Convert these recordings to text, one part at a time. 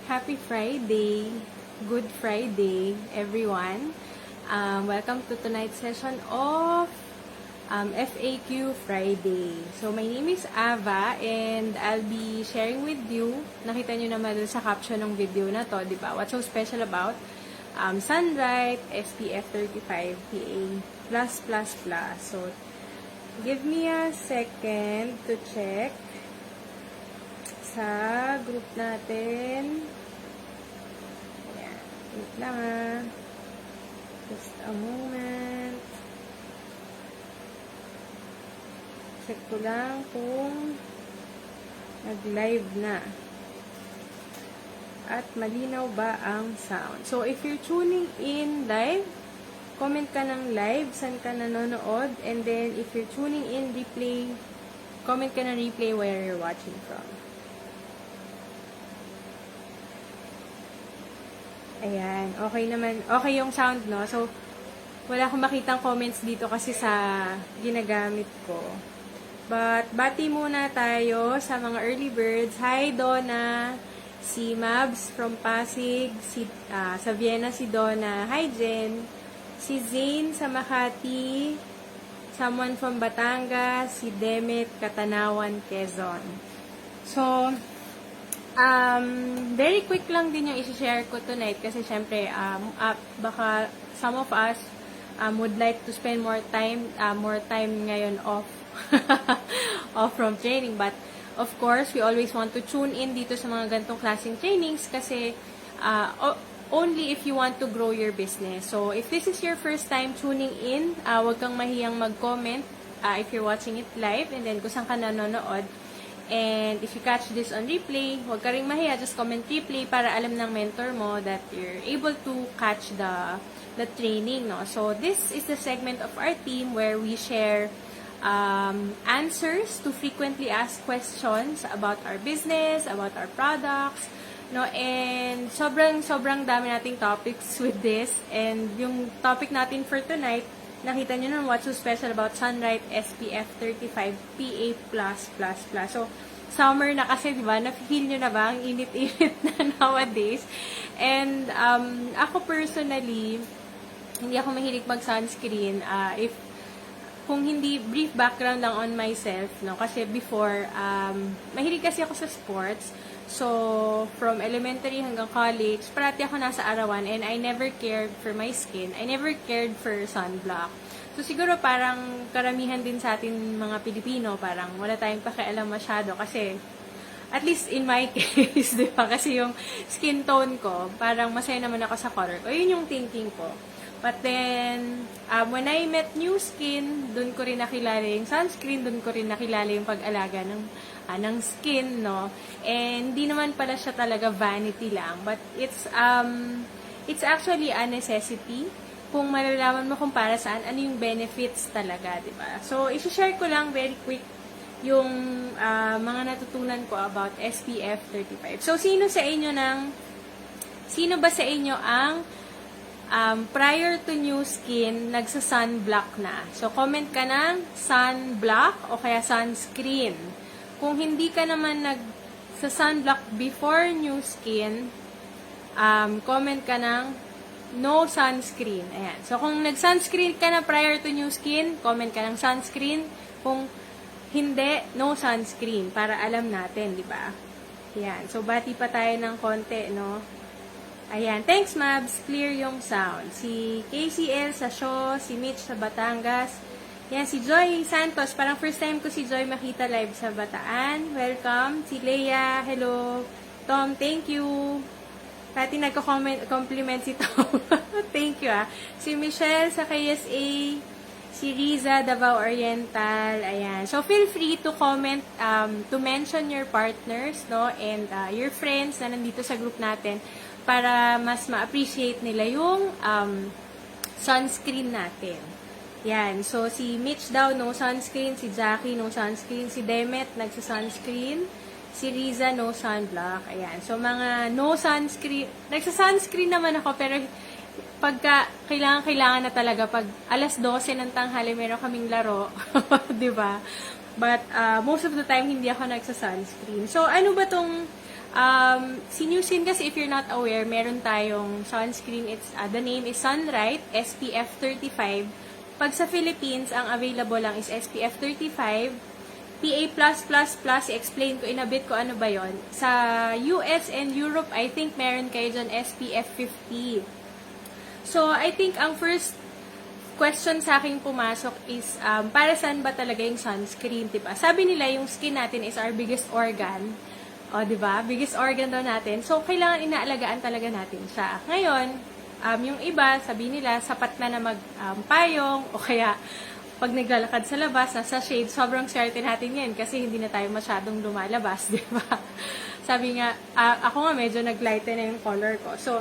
Happy Friday! Good Friday, everyone! Welcome to tonight's session of FAQ Friday. So, my name is Ava and I'll be sharing with you, nakita nyo naman dun sa caption ng video na to, di ba? What's so special about Sunlight SPF 35 PA+++. So, give me a second to check sa group natin. Ayan. Wait lang Just a moment. Check ko lang kung nag-live na. At malinaw ba ang sound. So, if you're tuning in live, comment ka ng live, saan ka nanonood. And then, if you're tuning in replay, comment ka ng replay where you're watching from. Ayan, okay naman. Okay yung sound, no? So, wala akong makitang comments dito kasi sa ginagamit ko. But, bati muna tayo sa mga early birds. Hi, Donna. Si Mabs from Pasig. Sa Vienna, si Donna. Hi, Jen. Si Zane sa Makati. Someone from Batangas. Si Demet, Katanawan, Quezon. So, very quick lang din yung isi-share ko tonight kasi syempre baka some of us would like to spend more time ngayon off off from training, but of course we always want to tune in dito sa mga ganitong klaseng trainings kasi only if you want to grow your business. So if this is your first time tuning in, wag kang mahiyang mag-comment if you're watching it live, and then kung saan ka nanonood. And if you catch this on replay, huwag ka rin mahiya, just comment replay para alam ng mentor mo that you're able to catch the training, no? So, this is the segment of our team where we share answers to frequently asked questions about our business, about our products, no? And sobrang dami nating topics with this. And yung topic natin for tonight, nakita nyo naman what's so special about Sunlight SPF 35 PA+++. So, summer na kasi, di ba? Na-feel nyo na ba? Ang init-init na nowadays. And, ako personally, hindi ako mahilig mag-sunscreen. Kung hindi, brief background lang on myself, no? Kasi before, mahilig kasi ako sa sports. So, from elementary hanggang college, parati ako nasa arawan and I never cared for my skin. I never cared for sunblock. So, siguro parang karamihan din sa atin mga Pilipino, parang wala tayong pakialam masyado kasi, at least in my case, di ba? Kasi yung skin tone ko, parang masaya naman ako sa color ko. Yun yung thinking ko. But then, when I met New Skin, dun ko rin nakilala yung sunscreen, dun ko rin nakilala yung pag-alaga ng skin, no? And di naman pala siya talaga vanity lang, but it's actually a necessity kung malalaman mo kung para saan, ano yung benefits talaga, di ba? So, i-share ko lang very quick yung mga natutunan ko about SPF 35. So, sino ba sa inyo ang prior to New Skin, nagsa-sunblock na? So, comment ka ng sunblock o kaya sunscreen. Kung hindi ka naman nagsa-sunblock before New Skin, comment ka ng no sunscreen. Ayan. So, kung nag-sunscreen ka na prior to New Skin, comment ka ng sunscreen. Kung hindi, no sunscreen. Para alam natin, di ba? Ayan. So, bati pa tayo ng konti, no? Ayan. Thanks, Mabs. Clear yung sound. Si KCL sa Shaw, si Mitch sa Batangas. Yan, si Joy Santos. Parang first time ko si Joy makita live sa Bataan. Welcome. Si Leia. Hello. Tom, thank you. Pati nagko-compliment si Tom. Thank you, Si Michelle sa KSA. Si Riza, Davao Oriental. Ayan. So, feel free to comment, to mention your partners, no? And your friends na nandito sa group natin para mas ma-appreciate nila yung sunscreen natin. Yan. So, si Mitch daw, no sunscreen. Si Jackie, no sunscreen. Si Demet, nagsa-sunscreen. Si Riza, no sunblock. Ayan. So, mga no sunscreen. Nagsa-sunscreen naman ako, pero pagka kailangan na talaga, pag alas 12 ng tanghali, meron kaming laro. Diba? But, most of the time, hindi ako nagsa-sunscreen. So, ano ba tong Si New Skin kasi, if you're not aware, meron tayong sunscreen. The name is Sunlight SPF 35. Pag sa Philippines, ang available lang is SPF 35. PA+++, i-explain ko, inabit ko ano ba yon. Sa US and Europe, I think meron kayo dyan SPF 50. So, I think ang first question sa akin pumasok is, para saan ba talaga yung sunscreen, diba? Sabi nila, yung skin natin is our biggest organ. O, diba? Biggest organ daw natin. So, kailangan inaalagaan talaga natin siya. Ngayon, yung iba, sabi nila, sapat na magpayong, o kaya, pag naglalakad sa labas, nasa shade, sobrang swerte natin yan kasi hindi na tayo masyadong lumalabas, di ba? Sabi nga, ako nga medyo naglighten na yung color ko. So,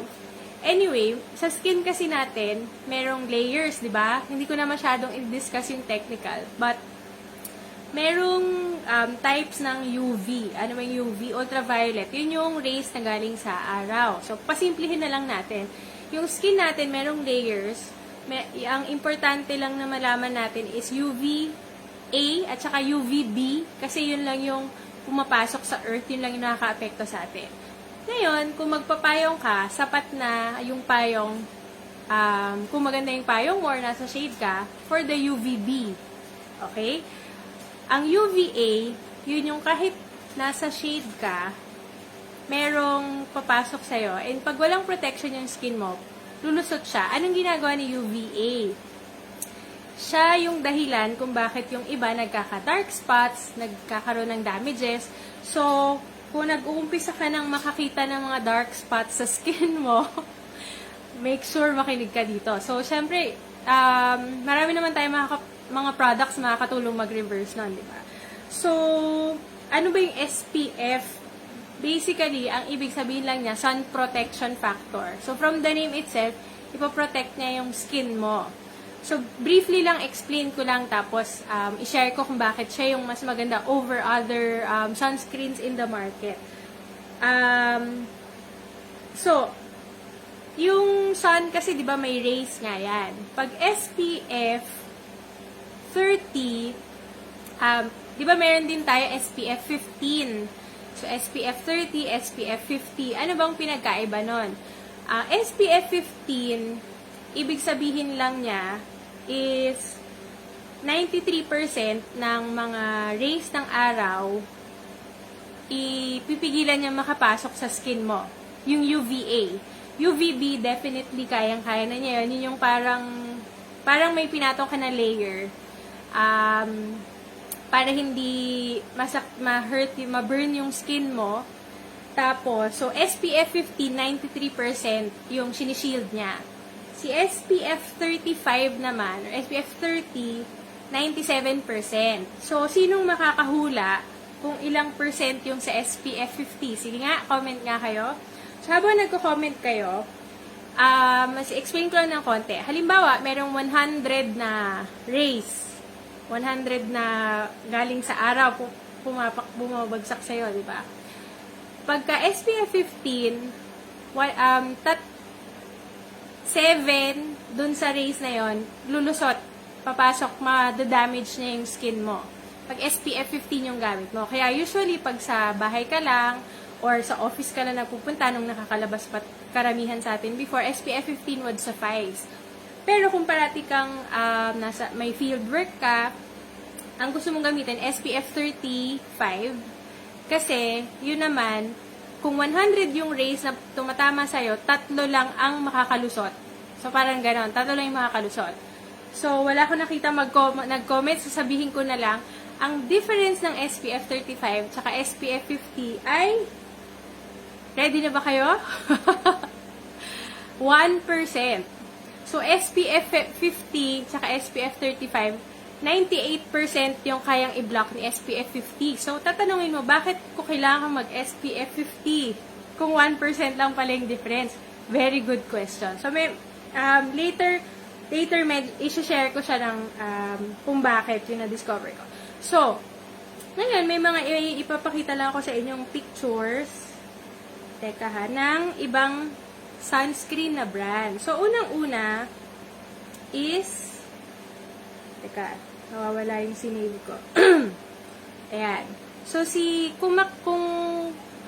anyway, sa skin kasi natin, merong layers, di ba? Hindi ko na masyadong i-discuss yung technical, but merong types ng UV. Ano yung UV? Ultraviolet. Yun yung rays na galing sa araw. So, pasimplihin na lang natin. Yung skin natin, merong layers. Ang importante lang na malaman natin is UVA at saka UVB kasi yun lang yung pumapasok sa earth, yun lang yung nakaka-apekto sa atin. Ngayon, kung magpapayong ka, sapat na yung payong, kung maganda yung payong mo or nasa shade ka, for the UVB. Okay? Ang UVA, yun yung kahit nasa shade ka, merong papasok sa'yo. And pag walang protection yung skin mo, lulusot siya. Anong ginagawa ni UVA? Siya yung dahilan kung bakit yung iba nagkaka-dark spots, nagkakaroon ng damages. So, kung nag-uumpisa ka ng makakita ng mga dark spots sa skin mo, make sure makinig ka dito. So, syempre, marami naman tayo mga products makakatulong mag-reverse nun, di ba? So, ano ba yung SPF? Basically, ang ibig sabihin lang niya, sun protection factor. So, from the name itself, ipoprotect niya yung skin mo. So, briefly lang, explain ko lang, tapos i-share ko kung bakit siya yung mas maganda over other sunscreens in the market. So, yung sun kasi, di ba, may rays nga yan. Pag SPF 30, di ba meron din tayo SPF 15. So, SPF 30, SPF 50. Ano bang pinagkaiba nun? SPF 15, ibig sabihin lang niya is 93% ng mga rays ng araw ipipigilan niya makapasok sa skin mo. Yung UVA. UVB, definitely kayang-kaya na niya yun. Yun yung parang may pinatong ka na layer. Para hindi ma-hurt, ma-burn yung skin mo. Tapos, so SPF 15, 93% yung sinishield niya. Si SPF 35 naman, or SPF 30, 97%. So, sinong makakahula kung ilang percent yung sa SPF 50? Sige nga, comment nga kayo. So, habang nagko-comment kayo, mas explain ko lang ng konti. Halimbawa, merong 100 na rays. 100 na galing sa araw, bumabagsak sa'yo, di ba? Pagka SPF 15, 7 dun sa rays na yon lulusot, papasok, ma-damage niya yung skin mo. Pag SPF 15 yung gamit mo. Kaya usually, pag sa bahay ka lang, or sa office ka lang napupunta nung nakakalabas pa karamihan sa atin before, SPF 15 would suffice. Pero kung parati kang may field work ka, ang gusto mong gamitin, SPF 35. Kasi, yun naman, kung 100 yung rays na tumatama sa'yo, 3 lang ang makakalusot. So, parang ganon. 3 lang yung makakalusot. So, wala ko nakita nag-comment. Sasabihin ko na lang, ang difference ng SPF 35 tsaka SPF 50 ay, ready na ba kayo? 1%. So, SPF 50 tsaka SPF 35, 98% yung kayang i-block ni SPF 50. So, tatanungin mo, bakit ko kailangan mag-SPF 50 kung 1% lang pala yung difference? Very good question. So, may, later i-share ko siya ng kung bakit yung na-discover ko. So, ngayon, may mga ipapakita lang ako sa inyong pictures. Teka ha, ng ibang sunscreen na brand. So, unang-una is, teka, nawawala yung sinave ko. Ayan. So, kung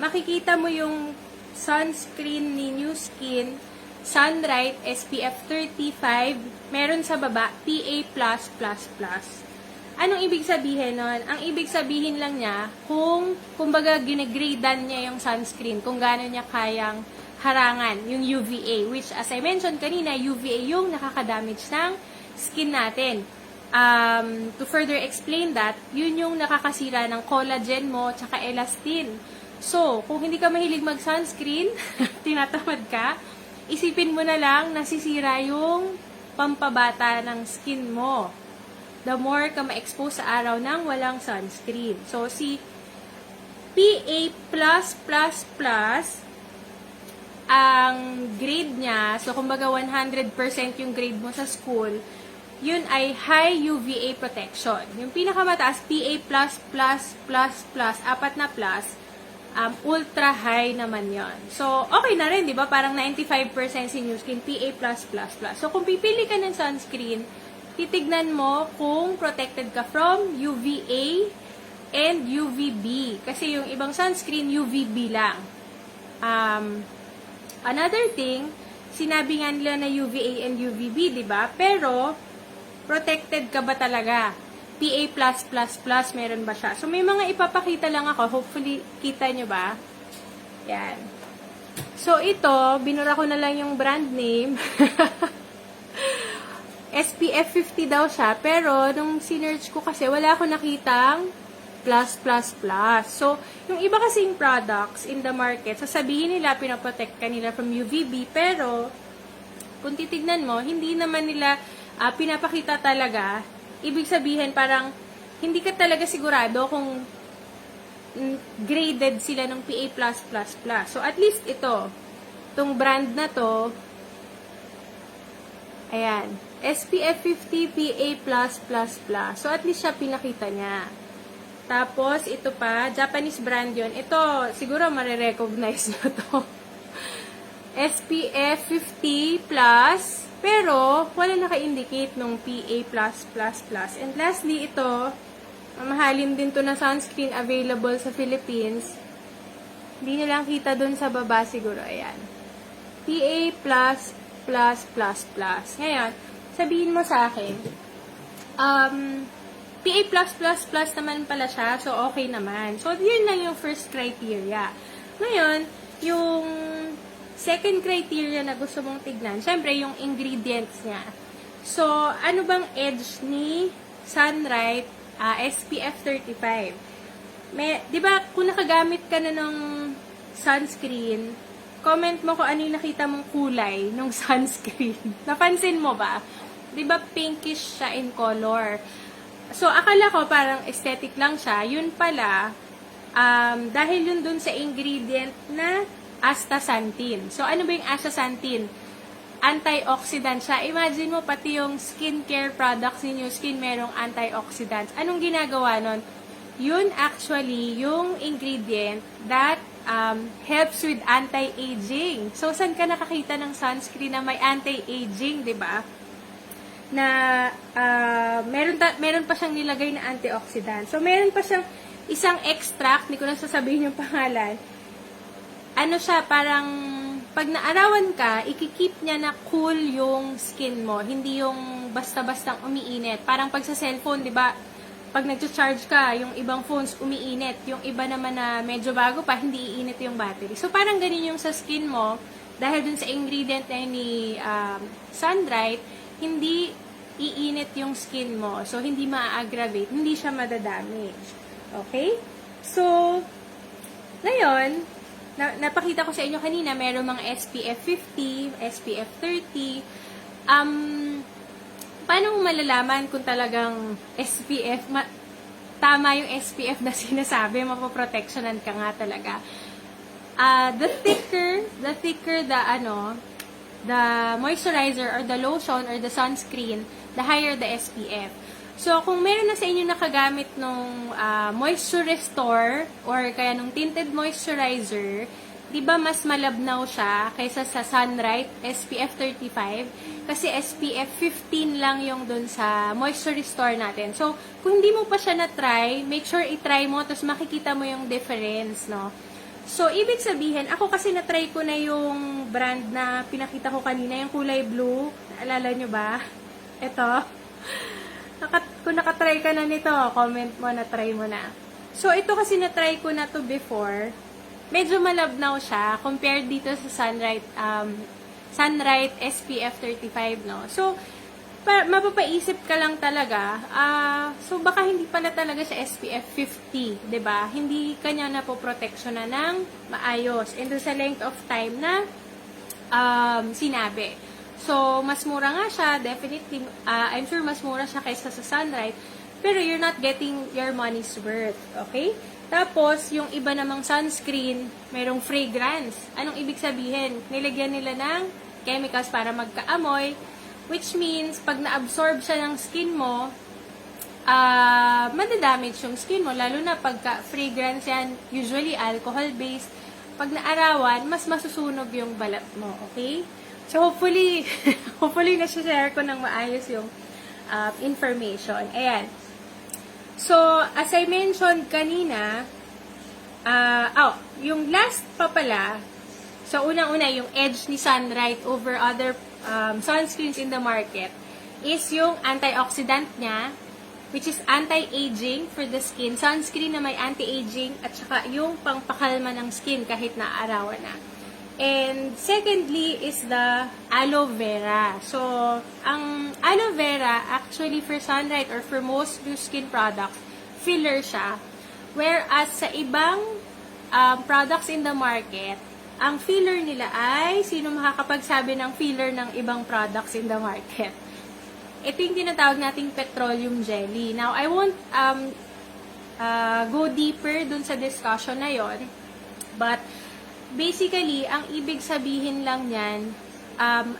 makikita mo yung sunscreen ni New Skin, Sunlight SPF 35, meron sa baba, PA+++. Anong ibig sabihin nun? Ang ibig sabihin lang niya, kumbaga ginegradean niya yung sunscreen, kung gaano niya kayang harangan, yung UVA, which as I mentioned kanina, UVA yung nakakadamage ng skin natin. To further explain that, yun yung nakakasira ng collagen mo, tsaka elastin. So, kung hindi ka mahilig mag-sunscreen, tinatamad ka, isipin mo na lang nasisira yung pampabata ng skin mo. The more ka ma-expose sa araw ng walang sunscreen. So, si PA+++, ang grade niya, so kumbaga 100% yung grade mo sa school, yun ay high UVA protection. Yung pinakamataas, PA++++, apat na plus, ultra high naman yon. So, okay na rin, di ba? Parang 95% si New Skin, PA+++. So, kung pipili ka ng sunscreen, titignan mo kung protected ka from UVA and UVB. Kasi yung ibang sunscreen, UVB lang. Another thing, sinabi nga nila na UVA and UVB, di ba? Pero, protected ka ba talaga? PA+++, meron ba siya? So, may mga ipapakita lang ako. Hopefully, kita nyo ba? Yan. So, ito, binura ko na lang yung brand name. SPF 50 daw siya, pero nung sinearch ko kasi, wala ako nakitang plus. So, yung iba kasing products in the market, sasabihin nila, pinaprotect ka nila from UVB, pero, kung titignan mo, hindi naman nila pinapakita talaga. Ibig sabihin, parang, hindi ka talaga sigurado kung graded sila ng PA+++. So, at least ito, itong brand na to, ayan, SPF 50 PA+++. So, at least siya pinakita niya. Tapos, ito pa, Japanese brand yon. Ito, siguro marirecognize na to. SPF 50+, pero, wala naka-indicate nung PA+++. And lastly, ito, mamahalin din to na sunscreen available sa Philippines. Hindi nyo lang kita dun sa baba siguro. Ayan. PA++++. Ngayon, sabihin mo sa akin, PA+++ naman pala siya, so okay naman. So, yun lang yung first criteria. Ngayon, yung second criteria na gusto mong tignan, syempre, yung ingredients niya. So, ano bang edge ni Sunlight SPF 35? Di ba, kung nakagamit ka na ng sunscreen, comment mo kung ano yung nakita mong kulay ng sunscreen. Napansin mo ba? Di ba pinkish siya in color? So, akala ko parang aesthetic lang siya. Yun pala, dahil yun dun sa ingredient na astaxanthin. So, ano ba yung astaxanthin? Antioxidant siya. Imagine mo, pati yung skincare products ni New Skin merong antioxidants. Anong ginagawa nun? Yun actually yung ingredient that helps with anti-aging. So, saan ka nakakita ng sunscreen na may anti-aging, di ba? Na meron pa siyang nilagay na antioxidant. So, meron pa siyang isang extract, hindi ko na sasabihin yung pangalan. Ano siya, parang pag naarawan ka, ikikip niya na cool yung skin mo. Hindi yung basta-bastang umiinit. Parang pag sa cellphone, di ba, pag nag-charge ka, yung ibang phones umiinit. Yung iba naman na medyo bago pa, hindi iinit yung battery. So, parang ganun yung sa skin mo, dahil dun sa ingredient na yun ni Sunlight, hindi iinit yung skin mo. So, hindi ma-aggravate. Hindi siya madadamage. Okay? So, ngayon, napakita ko sa inyo kanina, meron mga SPF 50, SPF 30. Paano mo malalaman kung talagang SPF, tama yung SPF na sinasabi, mapoprotectionan ka nga talaga. The thicker the moisturizer or the lotion or the sunscreen, the higher the SPF. So, kung meron na sa inyo nakagamit nung Moisture Restore or kaya nung tinted moisturizer, di ba mas malabnaw siya kaysa sa Sunlight SPF 35? Kasi SPF 15 lang yung dun sa Moisture Restore natin. So, kung hindi mo pa siya na-try, make sure i-try mo, tapos makikita mo yung difference, no? So, ibig sabihin, ako kasi na-try ko na yung brand na pinakita ko kanina, yung kulay blue. Naalala nyo ba? Ito. Kung nakatry ka na nito, comment mo na try mo na. So, ito kasi na-try ko na to before. Medyo malabnaw siya compared dito sa Sunlight SPF 35, no? So, mapapaisip ka lang talaga, so baka hindi pala talaga siya SPF 50, 'di ba? Hindi kanya na po protection na ng maayos and sa length of time na sinabi. So, mas mura nga siya, definitely, I'm sure mas mura siya kaysa sa Sunlight, pero you're not getting your money's worth, okay? Tapos, yung iba namang sunscreen, mayroong fragrance. Anong ibig sabihin? Nilagyan nila ng chemicals para magkaamoy, which means, pag na-absorb siya ng skin mo, madadamage yung skin mo, lalo na pagka fragrance yan, usually alcohol-based, pag naarawan, mas masusunog yung balat mo, okay? So, hopefully, hopefully na-share ko ng maayos yung information. Ayan. So, as I mentioned kanina, yung last pa pala, so unang-una, yung edge ni Sunlight over other sunscreens in the market is yung antioxidant niya, which is anti-aging for the skin. Sunscreen na may anti-aging at saka yung pangpakalma ng skin kahit naarawan na. And secondly is the aloe vera. So, ang aloe vera actually for Sunlight or for most new skin products, filler siya. Whereas sa ibang products in the market, ang filler nila ay, sino makakapagsabi ng filler ng ibang products in the market? Ito yung tinatawag nating petroleum jelly. Now, I won't go deeper dun sa discussion na yon, but basically, ang ibig sabihin lang yan,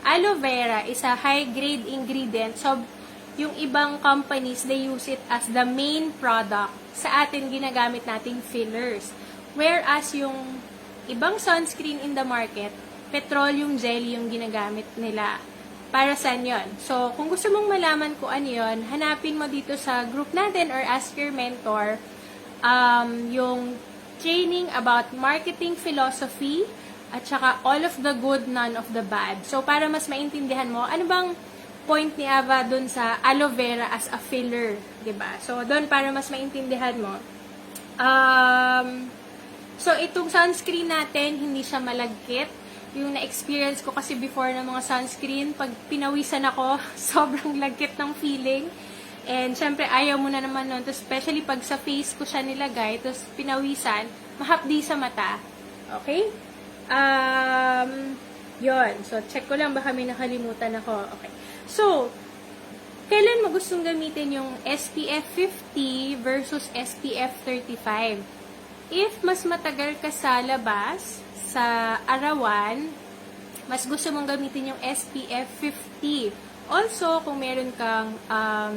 aloe vera is a high-grade ingredient. So, yung ibang companies, they use it as the main product. Sa atin, ginagamit nating fillers. Whereas, yung ibang sunscreen in the market, petroleum jelly yung ginagamit nila. Para saan yun? So, kung gusto mong malaman kung ano yun, hanapin mo dito sa group natin or ask your mentor yung training about marketing philosophy at saka all of the good, none of the bad. So, para mas maintindihan mo, ano bang point ni Ava dun sa aloe vera as a filler, 'di ba? So, doon para mas maintindihan mo. So, itong sunscreen natin, hindi siya malagkit. Yung na-experience ko kasi before ng mga sunscreen, pag pinawisan ako, sobrang lagkit ng feeling. And, syempre, ayaw mo na naman nun. Especially pag sa face ko siya nilagay, tapos pinawisan, mahapdi sa mata. Okay? Yon. So, check ko lang, baka may nakalimutan ako. Okay. So, kailan mo gustong gamitin yung SPF 50 versus SPF 35? If mas matagal ka sa labas, sa arawan, mas gusto mong gamitin yung SPF 50. Also, kung meron kang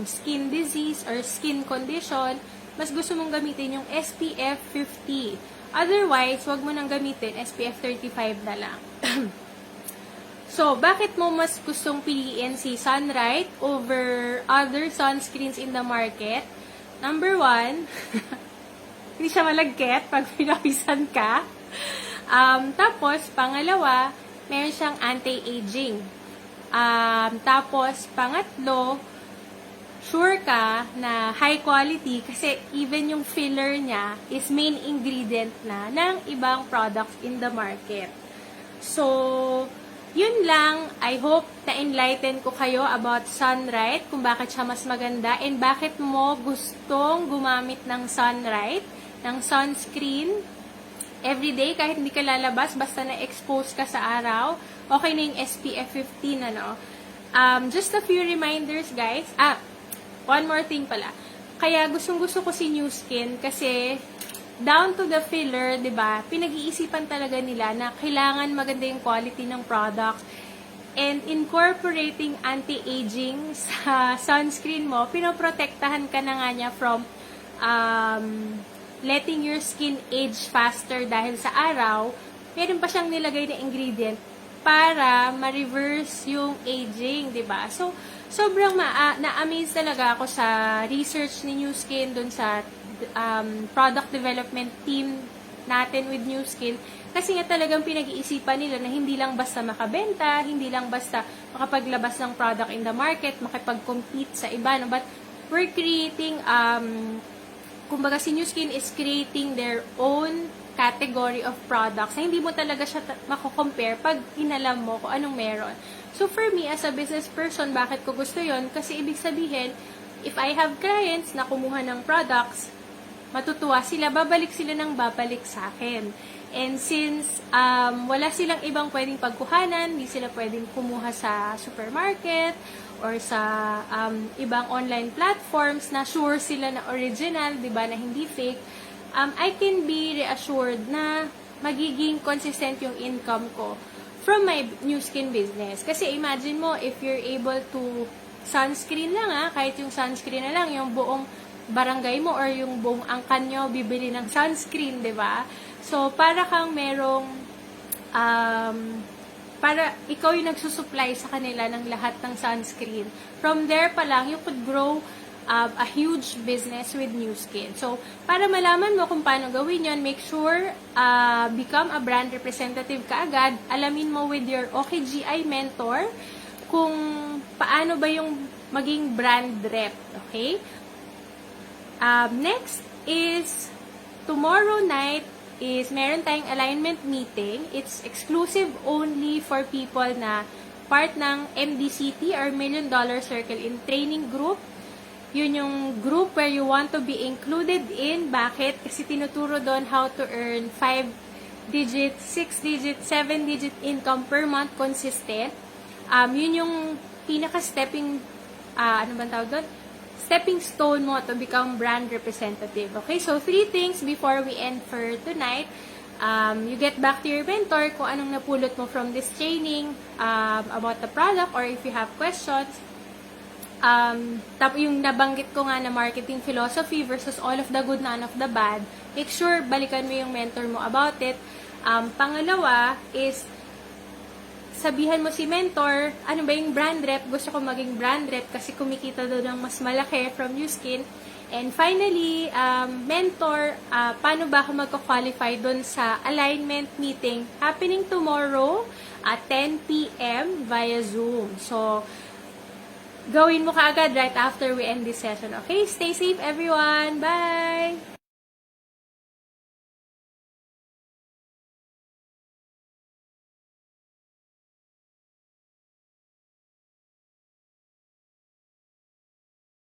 skin disease or skin condition, mas gusto mong gamitin yung SPF 50. Otherwise, wag mo nang gamitin, SPF 35 na lang. So, bakit mo mas gustong piliin si Sunlight over other sunscreens in the market? Number 1, hindi siya malagkit pag pinawisan ka. Tapos, pangalawa, meron siyang anti-aging. Tapos, pangatlo, sure ka na high quality kasi even yung filler niya is main ingredient na ng ibang products in the market. So, yun lang. I hope na-enlighten ko kayo about Sunlight, kung bakit siya mas maganda, and bakit mo gustong gumamit ng Sunlight, ng sunscreen, everyday, kahit hindi ka lalabas, basta na-expose ka sa araw, okay na yung SPF 15, ano. Just a few reminders, guys. One more thing pala. Kaya gustong-gusto ko si New Skin kasi down to the filler, 'di ba? Pinag-iisipan talaga nila na kailangan maganda yung quality ng product, and incorporating anti-aging sa sunscreen mo, pinoprotektahan ka na nga niya from letting your skin age faster dahil sa araw. Meron pa siyang nilagay na ingredient para ma-reverse yung aging, 'di ba? So, sobrang na-amaze talaga ako sa research ni New Skin dun sa product development team natin with New Skin kasi nga talagang pinag-iisipan nila na hindi lang basta makabenta, hindi lang basta makapaglabas ng product in the market, makipag-compete sa iba, no? But we're creating, kumbaga si New Skin is creating their own category of products na hindi mo talaga siya mako-compare pag inalam mo kung anong meron. So for me, as a business person, bakit ko gusto yon? Kasi ibig sabihin, if I have clients na kumuha ng products, matutuwa sila, babalik sila ng babalik sa akin. And since wala silang ibang pwedeng pagkuhanan, hindi sila pwedeng kumuha sa supermarket or sa ibang online platforms na sure sila na original, di ba, na hindi fake, I can be reassured na magiging consistent yung income ko from my New Skin business. Kasi imagine mo, if you're able to sunscreen lang kahit yung sunscreen na lang, yung buong barangay mo or yung buong angkan nyo bibili ng sunscreen, di ba? So, para kang merong, para ikaw yung nagsusupply sa kanila ng lahat ng sunscreen. From there pa lang, you could grow a huge business with New Skin. So, para malaman mo kung paano gawin yon, make sure become a brand representative kaagad. Alamin mo with your OKGI mentor kung paano ba yung maging brand rep. Okay? Next is tomorrow night is meron tayong alignment meeting. It's exclusive only for people na part ng MDCT or Million Dollar Circle in Training Group. Yun yung group where you want to be included in. Bakit? Kasi tinuturo doon how to earn 5-digit, 6-digit, 7-digit income per month consistent. Yun yung pinaka-stepping, ano bang tawag doon? Stepping stone mo to become brand representative. Okay? So, 3 things before we end for tonight. You get back to your mentor kung anong napulot mo from this training about the product, or if you have questions. Yung nabanggit ko nga na marketing philosophy versus all of the good, none of the bad, make sure balikan mo yung mentor mo about it. Pangalawa is, sabihan mo si mentor, ano ba yung brand rep? Gusto ko maging brand rep kasi kumikita doon ng mas malaki from New Skin. And finally, mentor, paano ba ako magka-qualify doon sa alignment meeting happening tomorrow at 10 p.m. via Zoom. So, gawin mo kaagad right after we end this session. Okay? Stay safe, everyone. Bye!